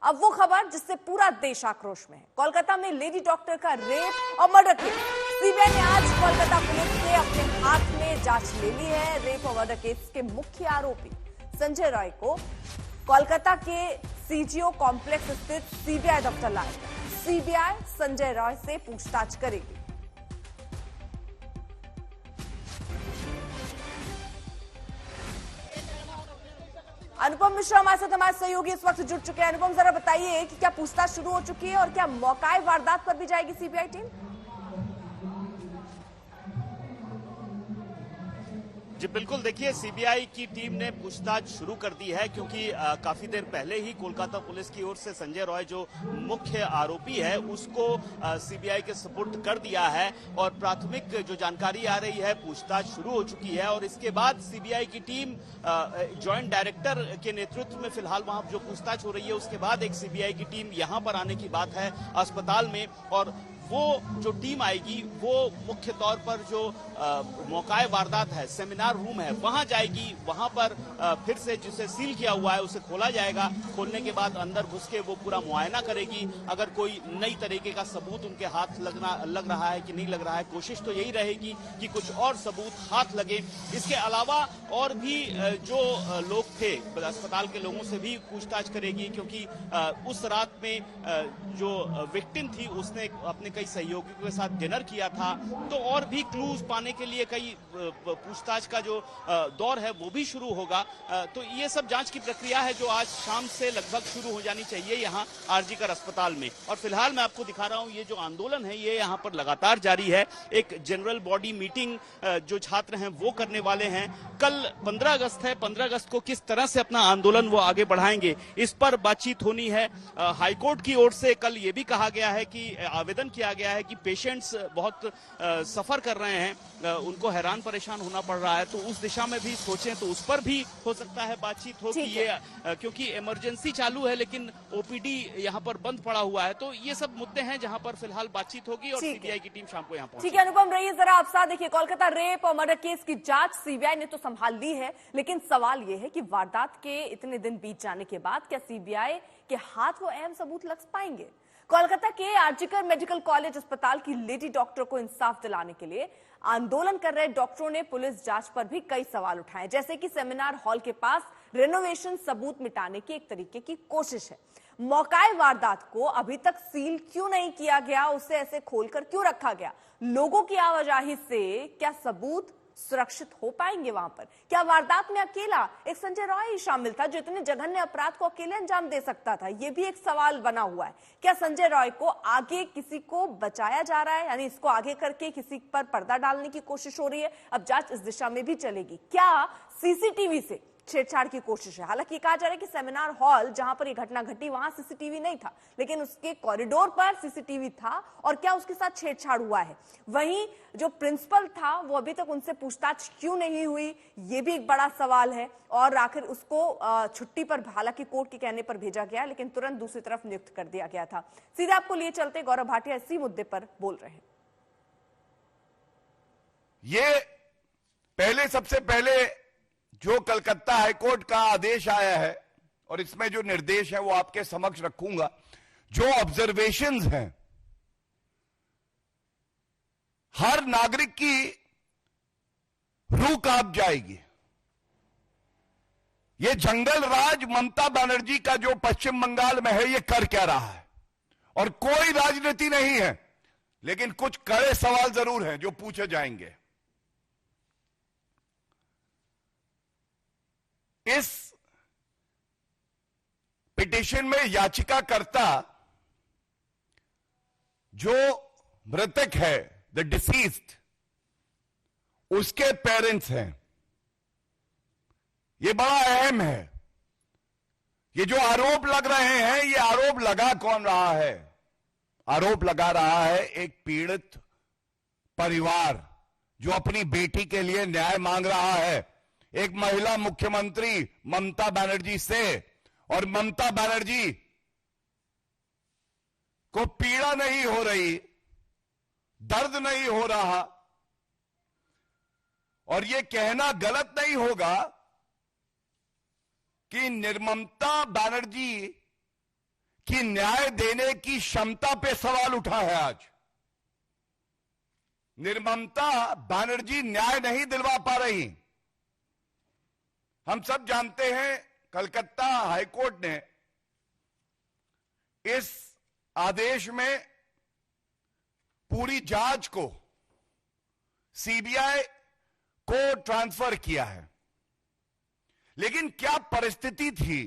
अब वो खबर जिससे पूरा देश आक्रोश में है। कोलकाता में लेडी डॉक्टर का रेप और मर्डर केस। सीबीआई ने आज कोलकाता पुलिस से अपने हाथ में जांच ले ली है। रेप और मर्डर केस के मुख्य आरोपी संजय रॉय को कोलकाता के सीजीओ कॉम्प्लेक्स स्थित सीबीआई दफ्तर लाया गया। सीबीआई संजय रॉय से पूछताछ करेगी। अनुपम मिश्रा हमारे सहयोगी इस वक्त जुड़ चुके हैं। अनुपम, जरा बताइए कि क्या पूछताछ शुरू हो चुकी है और क्या मौकाए वारदात पर भी जाएगी सीबीआई टीम? जी बिल्कुल, देखिए सीबीआई की टीम ने पूछताछ शुरू कर दी है क्योंकि काफी देर पहले ही कोलकाता पुलिस की ओर से संजय रॉय जो मुख्य आरोपी है उसको सीबीआई के सुपुर्द कर दिया है और प्राथमिक जो जानकारी आ रही है पूछताछ शुरू हो चुकी है। और इसके बाद सीबीआई की टीम जॉइंट डायरेक्टर के नेतृत्व में फिलहाल वहां जो पूछताछ हो रही है उसके बाद एक सीबीआई की टीम यहां पर आने की बात है अस्पताल में। और वो जो टीम आएगी वो मुख्य तौर पर जो मौकाए वारदात है सेमिनार रूम है वहां जाएगी। वहां पर फिर से जिसे सील किया हुआ है उसे खोला जाएगा। खोलने के बाद अंदर घुस के वो पूरा मुआयना करेगी। अगर कोई नई तरीके का सबूत उनके हाथ लग रहा है कि नहीं लग रहा है, कोशिश तो यही रहेगी कि कुछ और सबूत हाथ लगे। इसके अलावा और भी जो लोग थे अस्पताल के लोगों से भी पूछताछ करेगी क्योंकि उस रात में जो विक्टिम थी उसने अपने कई सहयोगियों के साथ डिनर किया था। तो और भी क्लूज पाने के लिए कई पूछताछ का जो दौर है वो भी शुरू होगा। तो ये सब जांच की प्रक्रिया है जो आज शाम से लगभग शुरू हो जानी चाहिए यहाँ आरजीकर अस्पताल में। और फिलहाल मैं आपको दिखा रहा हूँ ये जो आंदोलन है ये यहाँ पर लगातार जारी है। एक जनरल बॉडी मीटिंग जो छात्र हैं वो करने वाले हैं। कल 15 अगस्त है, 15 अगस्त को किस तरह से अपना आंदोलन वो आगे बढ़ाएंगे इस पर बातचीत होनी है। हाईकोर्ट की ओर से कल ये भी कहा गया है कि आवेदन किया गया है कि पेशेंट्स बहुत सफर कर रहे हैं, उनको हैरान परेशान होना पड़ रहा है, तो उस दिशा में भी सोचें तो उस पर भी हो सकता है बातचीत हो कि ये क्योंकि इमरजेंसी चालू है लेकिन ओपीडी यहाँ पर बंद पड़ा हुआ है। तो ये सब मुद्दे हैं जहां पर फिलहाल बातचीत होगी और सीबीआई की टीम शाम को यहाँ पहुंचेगी। ठीक है अनुपम, रहिए जरा आप साथ। देखिए कोलकाता रेप और मर्डर केस की जांच सीबीआई ने तो संभाल ली है, लेकिन सवाल यह है कि वारदात के इतने दिन बीत जाने के बाद क्या सीबीआई के हाथ वो अहम सबूत लग पाएंगे? कोलकाता के आरजीकर मेडिकल कॉलेज अस्पताल की लेडी डॉक्टर को इंसाफ दिलाने के लिए आंदोलन कर रहे डॉक्टरों ने पुलिस जांच पर भी कई सवाल उठाए, जैसे कि सेमिनार हॉल के पास रेनोवेशन सबूत मिटाने की एक तरीके की कोशिश है। मौकाए वारदात को अभी तक सील क्यों नहीं किया गया, उसे ऐसे खोलकर क्यों रखा गया? लोगों की आवाजाही से क्या सबूत सुरक्षित हो पाएंगे वहां पर? क्या वारदात में अकेला एक संजय रॉय ही शामिल था जो इतने जघन्य अपराध को अकेले अंजाम दे सकता था? यह भी एक सवाल बना हुआ है। क्या संजय रॉय को आगे किसी को बचाया जा रहा है, यानी इसको आगे करके किसी पर पर्दा डालने की कोशिश हो रही है? अब जांच इस दिशा में भी चलेगी। क्या सीसीटीवी से छेड़छाड़ की कोशिश है? हालांकि कहा जा रहा है कि सेमिनार हॉल जहां पर यह घटना घटी वहां सीसीटीवी नहीं था, लेकिन उसके कॉरिडोर पर सीसीटीवी था। और क्या उसके साथ छेड़छाड़ हुआ है? वहीं जो प्रिंसिपल था वो अभी तक उनसे पूछताछ क्यों नहीं हुई, ये भी एक बड़ा सवाल है। और आखिर उसको छुट्टी पर, हालांकि कोर्ट के कहने पर भेजा गया, लेकिन तुरंत दूसरी तरफ नियुक्त कर दिया गया था। सीधे आपको लिए चलते, गौरव भाटिया इसी मुद्दे पर बोल रहे हैं। ये सबसे पहले जो कलकत्ता हाईकोर्ट का आदेश आया है और इसमें जो निर्देश है वो आपके समक्ष रखूंगा। जो ऑब्जर्वेशंस हैं, हर नागरिक की रूह कांप जाएगी। ये जंगल राज ममता बनर्जी का जो पश्चिम बंगाल में है ये कर क्या रहा है? और कोई राजनीति नहीं है, लेकिन कुछ कड़े सवाल जरूर हैं जो पूछे जाएंगे। इस पिटीशन में याचिकाकर्ता जो मृतक है, द डिसीज्ड, उसके पेरेंट्स हैं। ये बड़ा अहम है। ये जो आरोप लग रहे हैं, ये आरोप लगा कौन रहा है? आरोप लगा रहा है एक पीड़ित परिवार जो अपनी बेटी के लिए न्याय मांग रहा है एक महिला मुख्यमंत्री ममता बनर्जी से। और ममता बनर्जी को पीड़ा नहीं हो रही, दर्द नहीं हो रहा। और यह कहना गलत नहीं होगा कि निर्ममता बनर्जी कि न्याय देने की क्षमता पे सवाल उठा है। आज निर्ममता बनर्जी न्याय नहीं दिलवा पा रही। हम सब जानते हैं कलकत्ता हाईकोर्ट ने इस आदेश में पूरी जांच को सीबीआई को ट्रांसफर किया है। लेकिन क्या परिस्थिति थी,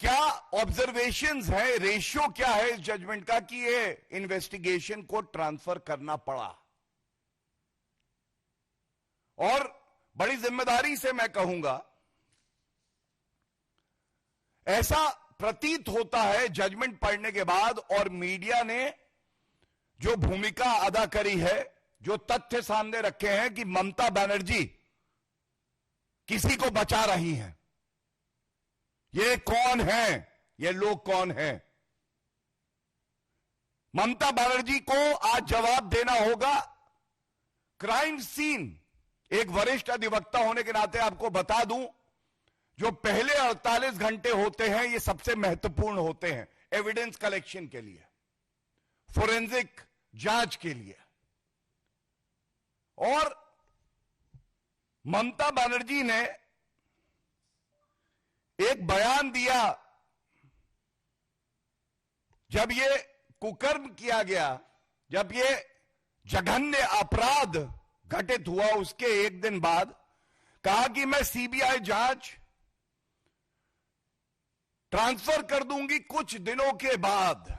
क्या ऑब्जर्वेशंस है, रेशियो क्या है इस जजमेंट का कि ये इन्वेस्टिगेशन को ट्रांसफर करना पड़ा। और बड़ी जिम्मेदारी से मैं कहूंगा, ऐसा प्रतीत होता है जजमेंट पढ़ने के बाद और मीडिया ने जो भूमिका अदा करी है, जो तथ्य सामने रखे हैं कि ममता बनर्जी किसी को बचा रही हैं। ये कौन है, ये लोग कौन हैं? ममता बनर्जी को आज जवाब देना होगा। क्राइम सीन, एक वरिष्ठ अधिवक्ता होने के नाते आपको बता दूं, जो पहले 48 घंटे होते हैं ये सबसे महत्वपूर्ण होते हैं एविडेंस कलेक्शन के लिए, फोरेंसिक जांच के लिए। और ममता बनर्जी ने एक बयान दिया जब ये कुकर्म किया गया, जब ये जघन्य अपराध घटित हुआ, उसके एक दिन बाद कहा कि मैं सीबीआई जांच ट्रांसफर कर दूंगी कुछ दिनों के बाद।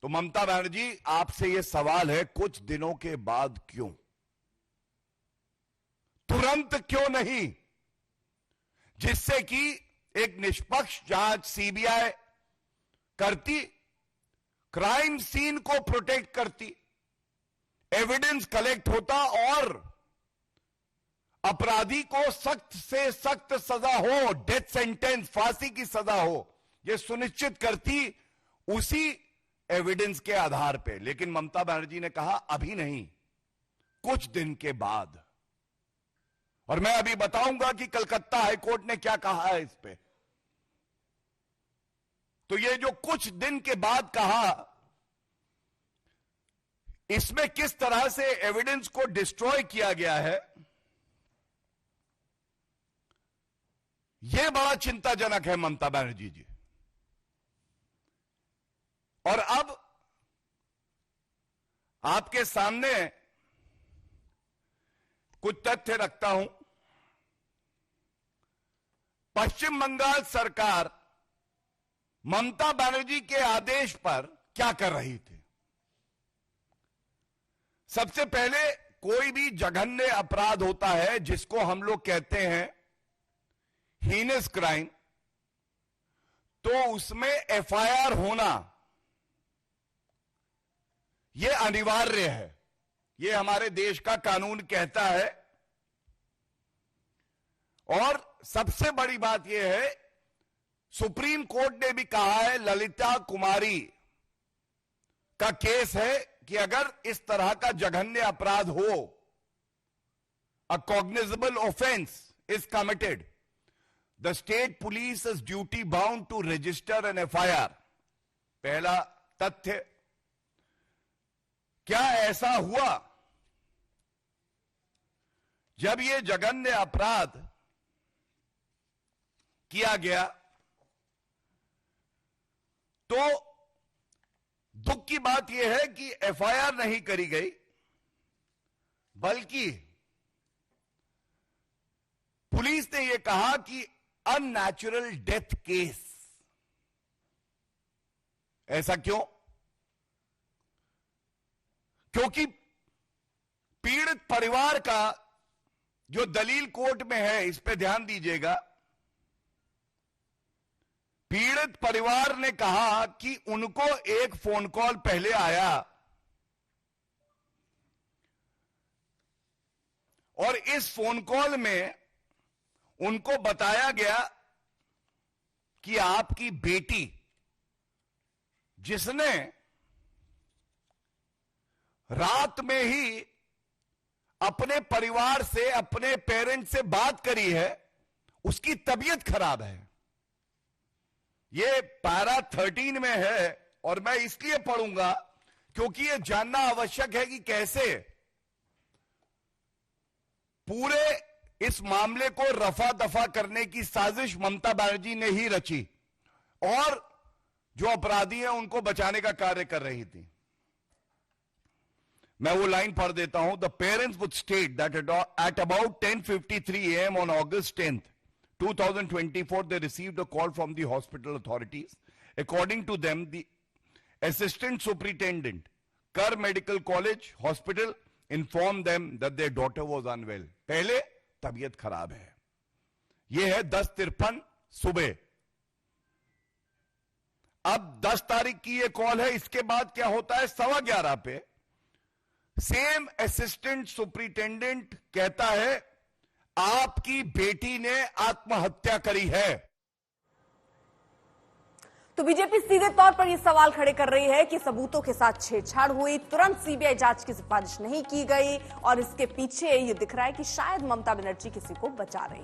तो ममता बनर्जी, आपसे यह सवाल है, कुछ दिनों के बाद क्यों? तुरंत क्यों नहीं? जिससे कि एक निष्पक्ष जांच सीबीआई करती, क्राइम सीन को प्रोटेक्ट करती, एविडेंस कलेक्ट होता और अपराधी को सख्त से सख्त सजा हो, डेथ सेंटेंस, फांसी की सजा हो, यह सुनिश्चित करती उसी एविडेंस के आधार पे। लेकिन ममता बनर्जी ने कहा अभी नहीं, कुछ दिन के बाद। और मैं अभी बताऊंगा कि कलकत्ता हाईकोर्ट ने क्या कहा है इस पे। तो ये जो कुछ दिन के बाद कहा, इसमें किस तरह से एविडेंस को डिस्ट्रॉय किया गया है, यह बड़ा चिंताजनक है ममता बनर्जी जी। और अब आपके सामने कुछ तथ्य रखता हूं। पश्चिम बंगाल सरकार ममता बनर्जी के आदेश पर क्या कर रही थी? सबसे पहले, कोई भी जघन्य अपराध होता है जिसको हम लोग कहते हैं हीनस क्राइम, तो उसमें एफआईआर होना यह अनिवार्य है। यह हमारे देश का कानून कहता है। और सबसे बड़ी बात यह है, सुप्रीम कोर्ट ने भी कहा है, ललिता कुमारी का केस है कि अगर इस तरह का जघन्य अपराध हो, a cognizable offence is committed, the state police is duty bound to register an FIR. पहला तथ्य, क्या ऐसा हुआ जब यह जघन्य अपराध किया गया तो दुख की बात यह है कि एफआईआर नहीं करी गई, बल्कि पुलिस ने यह कहा कि अननेचुरल डेथ केस। ऐसा क्यों? क्योंकि पीड़ित परिवार का जो दलील कोर्ट में है, इस पे ध्यान दीजिएगा, पीड़ित परिवार ने कहा कि उनको एक फोन कॉल पहले आया और इस फोन कॉल में उनको बताया गया कि आपकी बेटी, जिसने रात में ही अपने परिवार से, अपने पेरेंट्स से बात करी है, उसकी तबीयत खराब है। ये पैरा 13 में है और मैं इसलिए पढ़ूंगा क्योंकि ये जानना आवश्यक है कि कैसे पूरे इस मामले को रफा दफा करने की साजिश ममता बनर्जी ने ही रची और जो अपराधी हैं उनको बचाने का कार्य कर रही थी। मैं वो लाइन पढ़ देता हूं। The parents would state that at about 10:53 AM on August 10th, 2024, they received a call from the hospital authorities. According to them, the assistant superintendent, Kar Medical College Hospital, informed them that their daughter was unwell. पहले तबीयत खराब है। यह है 10:53 सुबह। अब 10 तारीख की यह कॉल है। इसके बाद क्या होता है? 11:15 पे सेम असिस्टेंट सुपरिटेंडेंट कहता है आपकी बेटी ने आत्महत्या करी है। तो बीजेपी सीधे तौर पर यह सवाल खड़े कर रही है कि सबूतों के साथ छेड़छाड़ हुई, तुरंत सीबीआई जांच की सिफारिश नहीं की गई और इसके पीछे यह दिख रहा है कि शायद ममता बनर्जी किसी को बचा रही है।